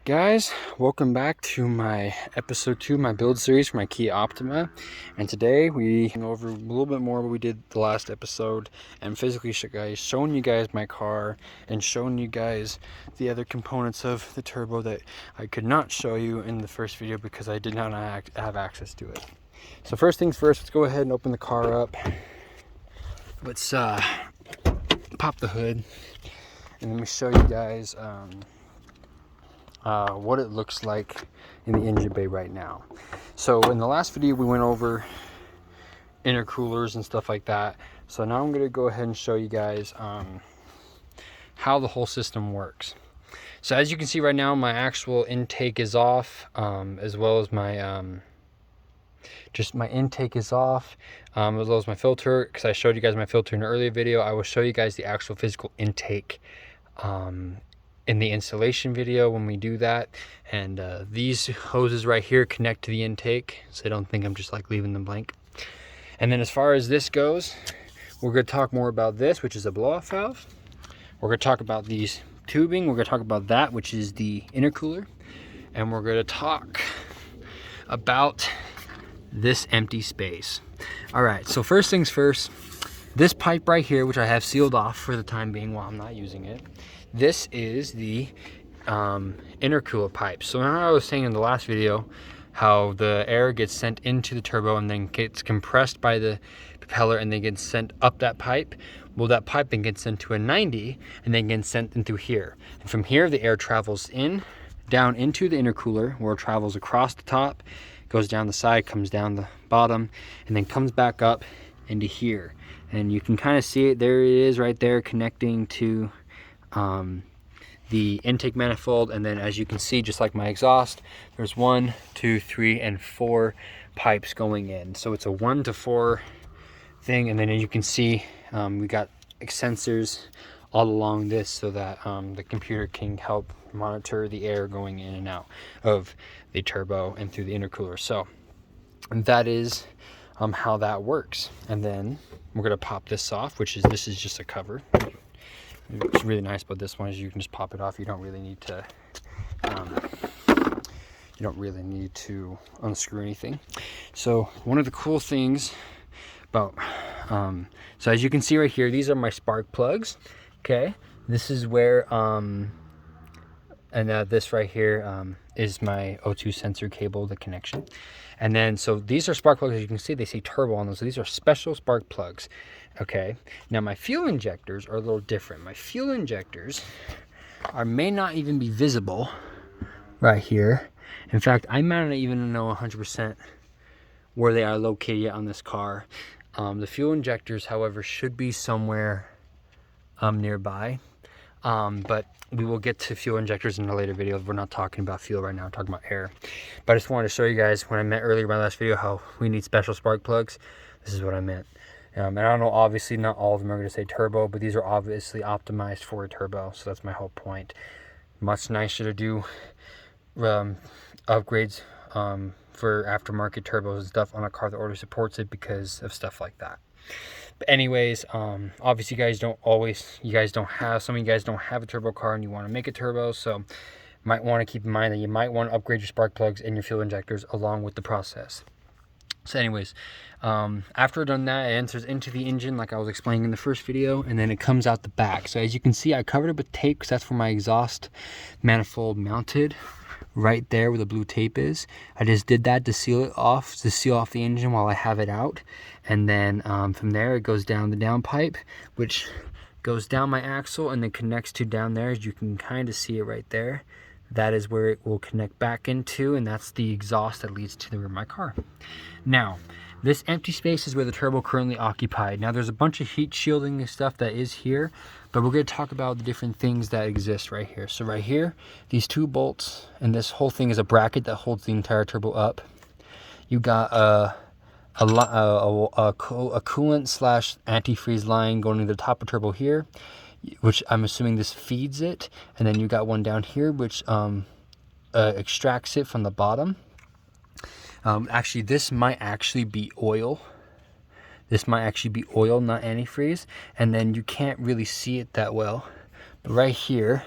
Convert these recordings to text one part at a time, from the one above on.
Guys, welcome back to my episode 2 my build series for my Kia Optima, and today we go over a little bit more what we did the last episode and physically showing you guys my car and showing you guys the other components of the turbo that I could not show you in the first video because I did not have access to it. So first things first, let's go ahead and open the car up. Let's pop the hood and let me show you guys what it looks like in the engine bay right now. So in the last video we went over intercoolers and stuff like that, so now I'm going to go ahead and show you guys how the whole system works. So as you can see right now, my actual intake is off, as well as my my intake is off, as well as my filter, because I showed you guys my filter in an earlier video. I will show you guys the actual physical intake in the installation video when we do that. And these hoses right here connect to the intake, so I don't think I'm just like leaving them blank. And then as far as this goes, we're going to talk more about this, which is a blow-off valve. We're going to talk about these tubing. We're going to talk about that, which is the intercooler. And we're going to talk about this empty space. All right, so first things first, this pipe right here, which I have sealed off for the time being while I'm not using it, this is the intercooler pipe. So now I was saying in the last video how the air gets sent into the turbo and then gets compressed by the propeller and then gets sent up that pipe. Well, that pipe then gets sent to a 90 and then gets sent into here. And from here, the air travels down into the intercooler, where it travels across the top, goes down the side, comes down the bottom, and then comes back up into here. And you can kind of see it. There it is right there, connecting to the intake manifold. And then as you can see, just like my exhaust, there's 1, 2, 3, and 4 pipes going in. So it's a 1 to 4 thing. And then as you can see, we got sensors all along this so that the computer can help monitor the air going in and out of the turbo and through the intercooler. So that is how that works. And then we're going to pop this off, this is just a cover. What's really nice about this one is you can just pop it off. You don't really need to unscrew anything. So one of the cool things about so as you can see right here, these are my spark plugs. Okay, this is where this right here is my O2 sensor cable, the connection. And then so these are spark plugs. As you can see, they say turbo on them, so these are special spark plugs. Okay, now my fuel injectors are a little different. My fuel injectors may not even be visible right here. In fact, I might not even know 100% where they are located yet on this car. The fuel injectors, however, should be somewhere nearby. But we will get to fuel injectors in a later video. We're not talking about fuel right now, we're talking about air. But I just wanted to show you guys, when I meant earlier in my last video how we need special spark plugs, this is what I meant. And I don't know, obviously not all of them are going to say turbo, but these are obviously optimized for a turbo, so that's my whole point. Much nicer to do upgrades for aftermarket turbos and stuff on a car that already supports it because of stuff like that. But anyways, obviously some of you guys don't have a turbo car and you want to make a turbo, so might want to keep in mind that you might want to upgrade your spark plugs and your fuel injectors along with the process. So anyways, after I've done that, it enters into the engine like I was explaining in the first video, and then it comes out the back. So as you can see, I covered it with tape because that's where my exhaust manifold mounted, right there where the blue tape is. I just did that to seal off the engine while I have it out. And then from there it goes down the downpipe, which goes down my axle and then connects to down there. As you can kind of see it right there, that is where it will connect back into, and that's the exhaust that leads to the rear of my car. Now this empty space is where the turbo currently occupied. Now there's a bunch of heat shielding and stuff that is here, but we're going to talk about the different things that exist right here. So right here, these 2 bolts, and this whole thing is a bracket that holds the entire turbo up. You got a coolant slash antifreeze line going to the top of turbo here, which I'm assuming this feeds it, and then you got one down here which extracts it from the bottom. Actually, this might actually be oil. Not antifreeze. And then you can't really see it that well, but right here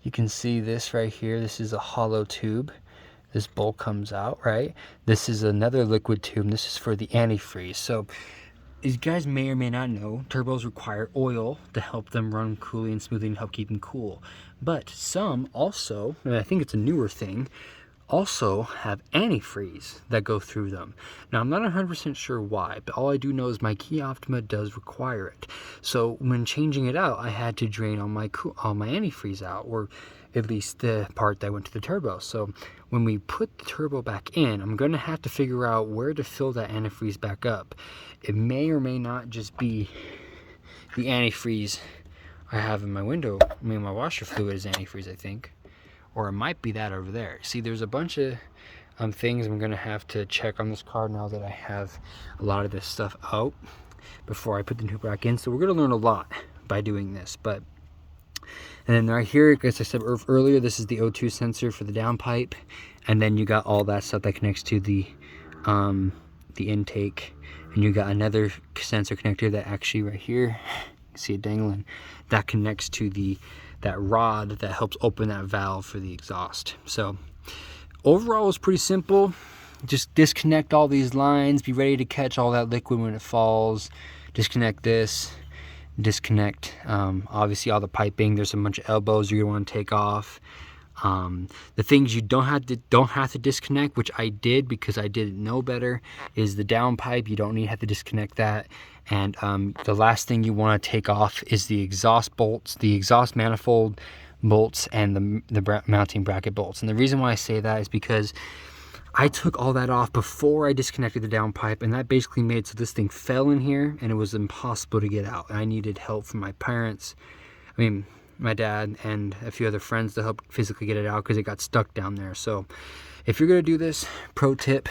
you can see this right here. This is a hollow tube. This bolt comes out, right? This is another liquid tube. This is for the antifreeze. So you guys may or may not know, turbos require oil to help them run coolly and smoothly and help keep them cool. But some also, and I think it's a newer thing, also have antifreeze that go through them. Now I'm not 100% sure why, but all I do know is my Kia Optima does require it. So when changing it out, I had to drain all my antifreeze out, or at least the part that went to the turbo. So when we put the turbo back in, I'm gonna have to figure out where to fill that antifreeze back up. It may or may not just be the antifreeze I have in my window. I mean, my washer fluid is antifreeze, I think. Or it might be that over there. See, there's a bunch of things I'm gonna have to check on this car now that I have a lot of this stuff out before I put the new back in. So we're gonna learn a lot by doing this. And then right here, as I said earlier, this is the O2 sensor for the downpipe, and then you got all that stuff that connects to the intake, and you got another sensor connector that actually right here, you can see it dangling, that connects to that rod that helps open that valve for the exhaust. So overall, it's pretty simple. Just disconnect all these lines, be ready to catch all that liquid when it falls. Disconnect this. Disconnect obviously all the piping. There's a bunch of elbows you're gonna want to take off. The things you don't have to disconnect, which I did because I didn't know better, is the downpipe. You don't have to disconnect that. And the last thing you want to take off is the exhaust bolts, the exhaust manifold bolts, and the mounting bracket bolts. And the reason why I say that is because I took all that off before I disconnected the downpipe, and that basically made so this thing fell in here and it was impossible to get out. I needed help from my parents, my dad and a few other friends to help physically get it out because it got stuck down there. So if you're gonna do this, pro tip,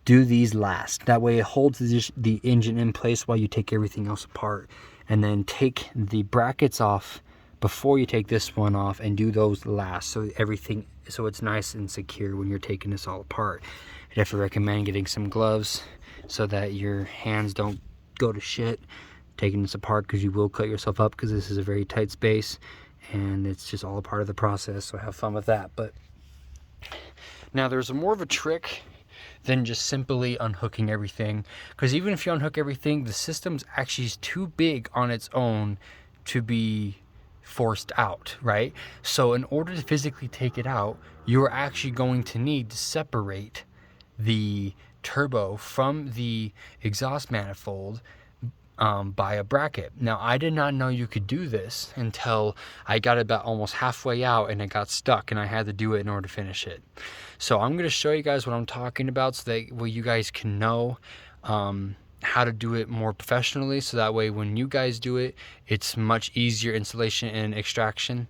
do these last. That way it holds the engine in place while you take everything else apart, and then take the brackets off before you take this one off, and do those last, so it's nice and secure when you're taking this all apart. I definitely recommend getting some gloves so that your hands don't go to shit taking this apart, because you will cut yourself up, because this is a very tight space and it's just all a part of the process. So have fun with that. But now there's more of a trick than just simply unhooking everything, because even if you unhook everything, the system's actually too big on its own to be forced out, right? So in order to physically take it out, you're actually going to need to separate the turbo from the exhaust manifold by a bracket. Now, I did not know you could do this until I got about almost halfway out and it got stuck, and I had to do it in order to finish it. So I'm going to show you guys what I'm talking about, so that you guys can know how to do it more professionally, so that way when you guys do it, it's much easier installation and extraction.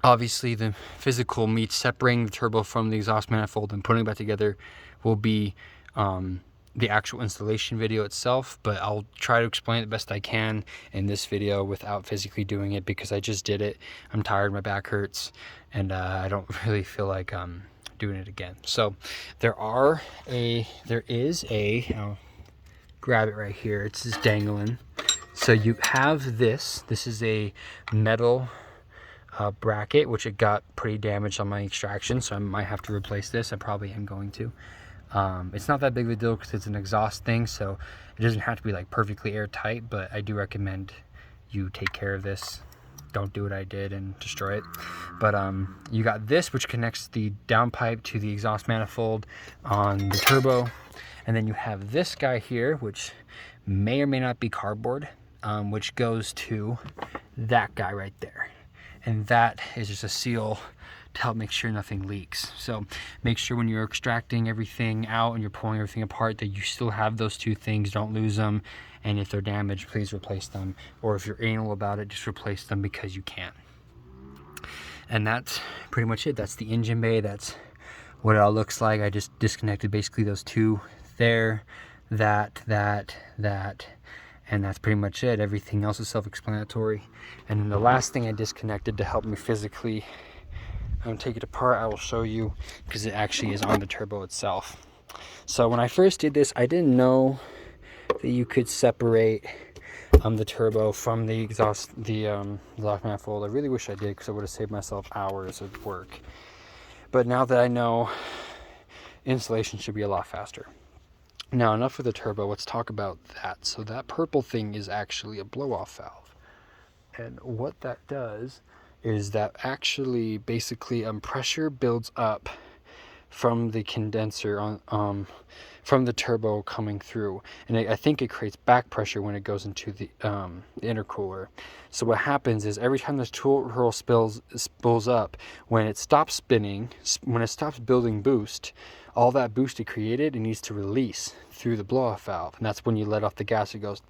Obviously the physical meat separating the turbo from the exhaust manifold and putting it back together will be the actual installation video itself, but I'll try to explain it the best I can in this video without physically doing it, because I just did it. I'm tired, my back hurts, and I don't really feel like doing it again. So there is a I'll grab it right here, it's just dangling. So you have this is a metal bracket, which it got pretty damaged on my extraction, so I might have to replace this. I probably am going to. It's not that big of a deal because it's an exhaust thing, so it doesn't have to be like perfectly airtight, but I do recommend you take care of this. Don't do what I did and destroy it. But you got this, which connects the downpipe to the exhaust manifold on the turbo, and then you have this guy here, which may or may not be cardboard, which goes to that guy right there, and that is just a seal to help make sure nothing leaks. So make sure when you're extracting everything out and you're pulling everything apart that you still have those two things. Don't lose them, and if they're damaged, please replace them, or if you're anal about it, just replace them because you can. And that's pretty much it. That's the engine bay. That's what it all looks like. I just disconnected basically those two there, that, and that's pretty much it. Everything else is self-explanatory. And then the last thing I disconnected to help me physically take it apart, I will show you, because it actually is on the turbo itself. So when I first did this, I didn't know that you could separate the turbo from the exhaust manifold. I really wish I did, because I would have saved myself hours of work. But now that I know, installation should be a lot faster. Now, enough with the turbo, let's talk about that. So that purple thing is actually a blow-off valve. And what that does is that actually basically pressure builds up from the condenser from the turbo coming through, and I think it creates back pressure when it goes into the intercooler. So what happens is every time this turbo spools up, when it stops spinning, when it stops building boost, all that boost it created, it needs to release through the blow-off valve, and that's when you let off the gas. It goes.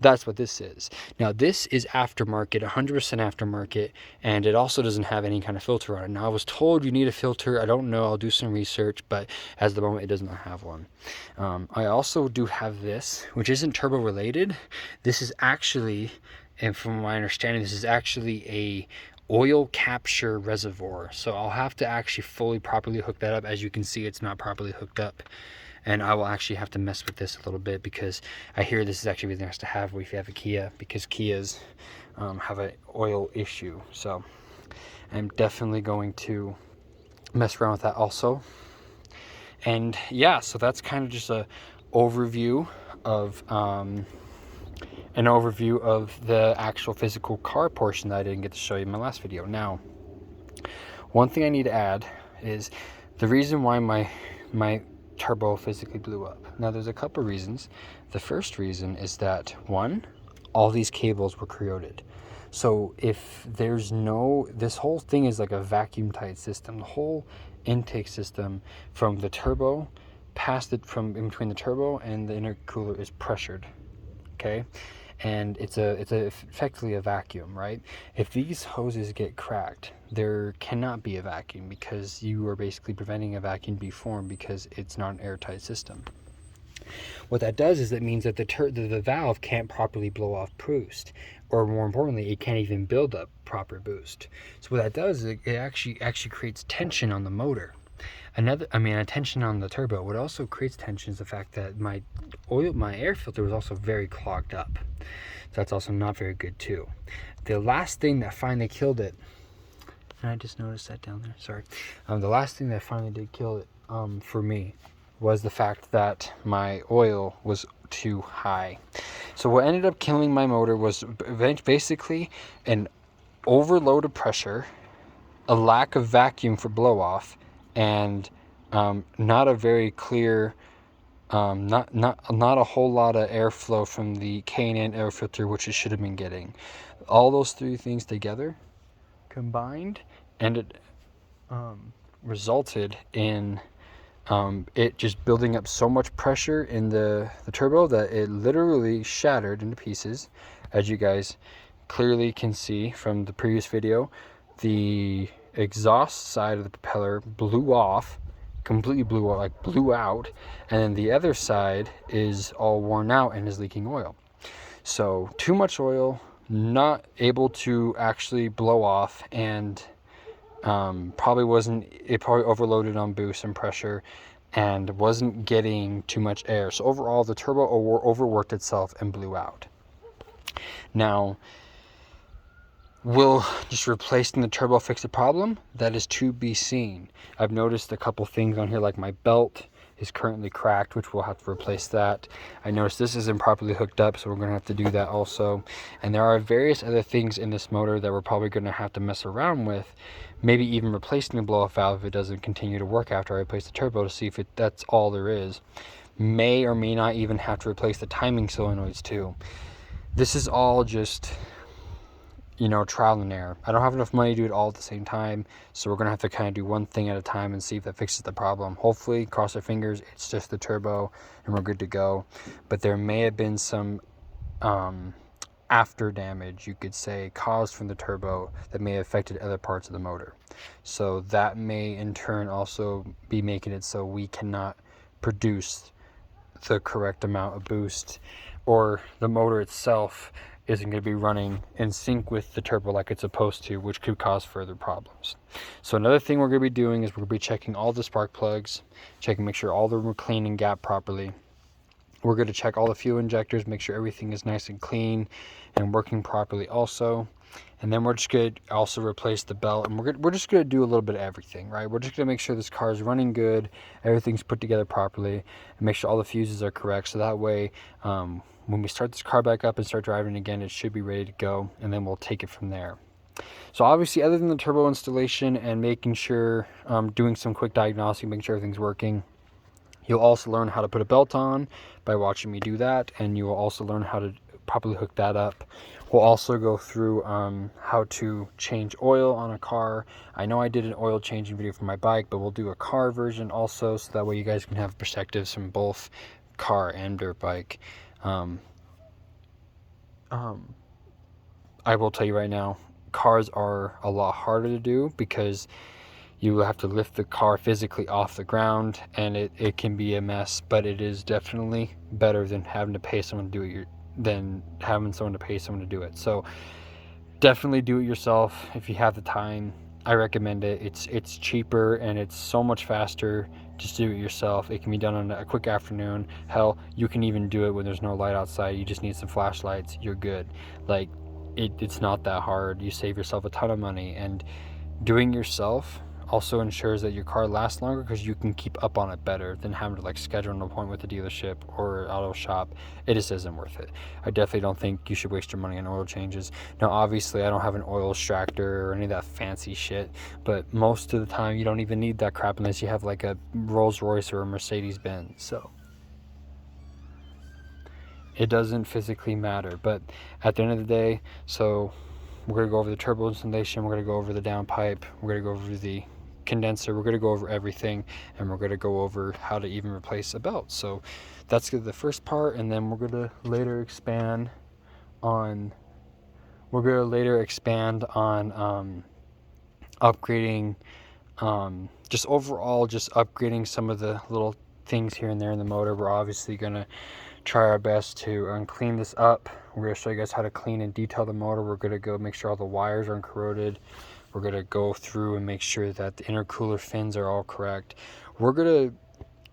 That's what this is. Now, this is aftermarket, 100% aftermarket, and it also doesn't have any kind of filter on it. Now, I was told you need a filter. I don't know. I'll do some research, but as the moment, it does not have one. I also do have this, which isn't turbo related. This is actually, and from my understanding, this is actually a oil capture reservoir. So I'll have to actually fully properly hook that up. As you can see, it's not properly hooked up. And I will actually have to mess with this a little bit, because I hear this is actually really nice to have if you have a Kia, because Kias have an oil issue. So I'm definitely going to mess around with that also. And yeah, so that's kind of just a overview of the actual physical car portion that I didn't get to show you in my last video. Now, one thing I need to add is the reason why my turbo physically blew up. Now, there's a couple reasons. The first reason is that, one, all these cables were corroded. So if there's this whole thing is like a vacuum tight system. The whole intake system from the turbo from in between the turbo and the intercooler is pressured. Okay, and it's effectively a vacuum, right? If these hoses get cracked, there cannot be a vacuum, because you are basically preventing a vacuum to be formed, because it's not an airtight system. What that does is it means that the valve can't properly blow off boost, or more importantly, it can't even build up proper boost. So what that does is it actually creates tension on the motor. A tension on the turbo. What also creates tension is the fact that my air filter was also very clogged up. So that's also not very good too. The last thing that finally killed it, and I just noticed that down there, sorry. The last thing that finally did kill it for me was the fact that my oil was too high. So what ended up killing my motor was basically an overload of pressure, a lack of vacuum for blow off, and not a very clear, not a whole lot of airflow from the K&N air filter, which it should have been getting. All those three things together, combined, and it resulted in it just building up so much pressure in the turbo that it literally shattered into pieces. As you guys clearly can see from the previous video, the exhaust side of the propeller completely blew out, and then the other side is all worn out and is leaking oil. So too much oil, not able to actually blow off, and probably overloaded on boost and pressure, and wasn't getting too much air. So overall, the turbo overworked itself and blew out. Now, will just replacing the turbo fix the problem? That is to be seen. I've noticed a couple things on here, like my belt is currently cracked, which we'll have to replace that. I noticed this isn't properly hooked up, so we're going to have to do that also. And there are various other things in this motor that we're probably going to have to mess around with, maybe even replacing the blow-off valve if it doesn't continue to work after I replace the turbo, to see if that's all there is. May or may not even have to replace the timing solenoids too. This is all just, trial and error. I don't have enough money to do it all at the same time, so we're going to have to kind of do one thing at a time and see if that fixes the problem. Hopefully, cross our fingers, it's just the turbo and we're good to go. But there may have been some after damage, you could say, caused from the turbo that may have affected other parts of the motor. So that may in turn also be making it so we cannot produce the correct amount of boost, or the motor itself isn't going to be running in sync with the turbo like it's supposed to, which could cause further problems. So another thing we're going to be doing is we're going to be checking all the spark plugs, make sure all of them are clean and gap properly. We're going to check all the fuel injectors, make sure everything is nice and clean and working properly also. And then we're just going to also replace the belt, and we're just going to do a little bit of everything, right? We're just going to make sure this car is running good, everything's put together properly, and make sure all the fuses are correct. So that way, when we start this car back up and start driving again, it should be ready to go, and then we'll take it from there. So obviously, other than the turbo installation and making sure, doing some quick diagnostic, making sure everything's working, you'll also learn how to put a belt on by watching me do that, and you will also learn how to properly hook that up. We'll also go through how to change oil on a car. I know I did an oil changing video for my bike, but we'll do a car version also, so that way you guys can have perspectives from both car and dirt bike. I will tell you right now, cars are a lot harder to do because you have to lift the car physically off the ground, and it can be a mess, but it is definitely better than having to pay someone to do it So definitely do it yourself if you have the time. I recommend it. It's cheaper and it's so much faster. Just do it yourself. It can be done on a quick afternoon. Hell, you can even do it when there's no light outside. You just need some flashlights. You're good. Like, it's not that hard. You save yourself a ton of money, and doing yourself also ensures that your car lasts longer because you can keep up on it better than having to like schedule an appointment with the dealership or auto shop. It just isn't worth it. I definitely don't think you should waste your money on oil changes. Now obviously I don't have an oil extractor or any of that fancy shit, but most of the time you don't even need that crap unless you have like a Rolls Royce or a Mercedes Benz. So it doesn't physically matter, but at the end of the day, so we're going to go over the turbo installation, we're going to go over the downpipe, we're going to go over the condenser, we're going to go over everything, and we're going to go over how to even replace a belt. So that's the first part, and then we're going to later expand on upgrading, just overall just upgrading some of the little things here and there in the motor. We're obviously going to try our best to clean this up. We're going to show you guys how to clean and detail the motor. We're going to go make sure all the wires are uncorroded. We're going to go through and make sure that the intercooler fins are all correct. We're going to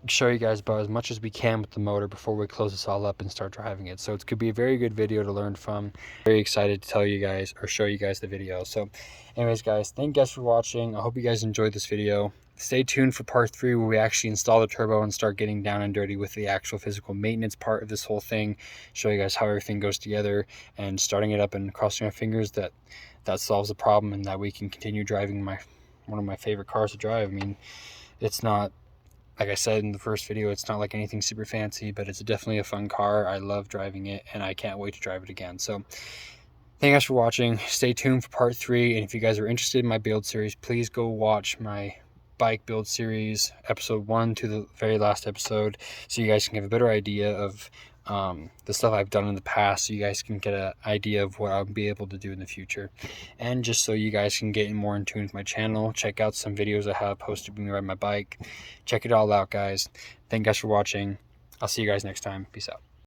show you guys about as much as we can with the motor before we close this all up and start driving it. So it's going to be a very good video to learn from. Very excited to tell you guys or show you guys the video. So anyways guys, thank you guys for watching. I hope you guys enjoyed this video. Stay tuned for part 3 where we actually install the turbo and start getting down and dirty with the actual physical maintenance part of this whole thing. Show you guys how everything goes together and starting it up and crossing our fingers that solves the problem and that we can continue driving one of my favorite cars to drive. I mean, it's not, like I said in the first video, it's not like anything super fancy, but it's definitely a fun car. I love driving it, and I can't wait to drive it again. So thank you guys for watching. Stay tuned for part 3, and if you guys are interested in my build series, please go watch my bike build series, episode 1 to the very last episode, so you guys can have a better idea of the stuff I've done in the past, so you guys can get an idea of what I'll be able to do in the future. And just so you guys can get more in tune with my channel, check out some videos I have posted when I ride my bike. Check it all out, guys. Thank you guys for watching. I'll see you guys next time. Peace out.